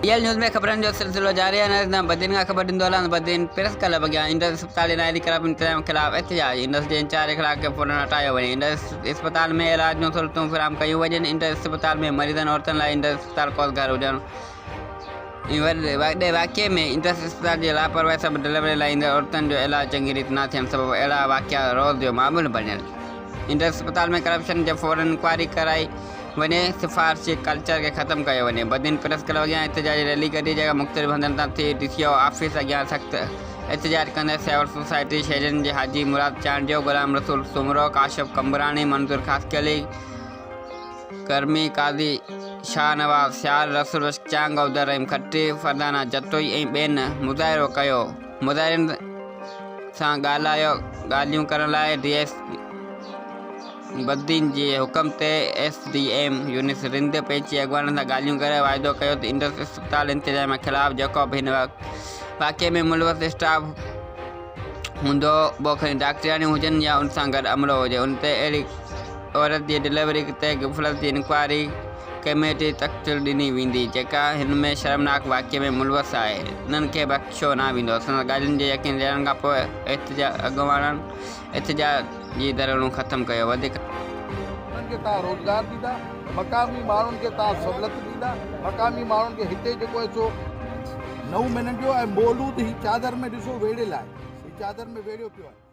Real news में खबरनि जो सिलसिलो जारी आहे। बदीन खां ख़बर ॾींदो हलां बदीन प्रेस क्लब अॻियां इंडस अस्पताल इलाही ख़राब इंतजाम ख़िलाफ़ एहतजाज। इंडस जे इंचार्ज इख़लाक़ खे फौरन हटायो वञे। इंडस अस्पताल में इलाज जूं सहूलियतूं फ़राहम कयूं वञनि। इंडस अस्पताल में मरीज़नि औरतुनि लाइ इंडस अस्पताल कोसगार हुजणु। वॾे वाक़िए में इंडस अस्पताल जी लापरवाही सबबि डिलीवरी लाइ ईंदड़ औरतुनि जो इलाज चङी रीति न थियण सबबि अहिड़ा वाक़िया रोज़ जो मामूल बणियल। इंडस अस्पताल में करप्शन जे फौरन इंक्वायरी कराई वञे। सिफारशी कल्चर के ख़त्म कयो वञे। बदीन प्रेस क्लब अॻियां एहतजाजी रैली कढी जेका मुख़्तलिफ़ हंधनि तां थी। DCO ऑफिस अॻियां सख़्तु एहतजाज कंदे सेवर सोसाइटी शहरनि जे हाजी मुराद चांडियो, गुलाम रसूल सुमरो, काशिफ कंबरानी, मंजूर ख़ासकली, करमी काज़ी, शाहनवाज़ शार, रसूल बख्श चांग, अब्दुल रहीम खट्टी, फरदाना जतोई ऐं ॿियनि मुज़ाहिरो कयो। मुज़ाहिरनि सां ॻाल्हियूं करण लाइ DSP बदीन जे हुकम ते SDM यूनिस रिंद पेची अॻवाननि सां ॻाल्हियूं करे वाइदो कयो त इंडस अस्पताल इंतजाम ख़िलाफ़ जेको बि हिन वाक़िए में मुलवस स्टाफ हूंदो खणी डॉक्टराणियूं हुजनि या उन सां गॾु अमलो हुजे, उन ते अहिड़ी औरत जी डिलीवरी ते ग़फ़लत जी इंक्वायरी कमेटी तश्कील ॾिनी वेंदी जेका हिन में शर्मनाक वाक़िए में मुलवस आहे। इन्हनि खे बख़्शियो न वेंदो। असां ॻाल्हियुनि जे यकीन ॾियण खां पोइ अॻवाननि एहतजाज जी धरणो ख़त्म कयो। वधीक उन्हनि खे तव्हां रोज़गार ॾींदा, मक़ामी माण्हुनि खे तव्हां सहूलियत ॾींदा, मक़ामी माण्हुनि खे हिते जेको आहे सो 9 महीननि जो ऐं मौलूद ही चादर में ॾिसो वेड़ियल आहे, ही चादर में वेड़ियो पियो आहे।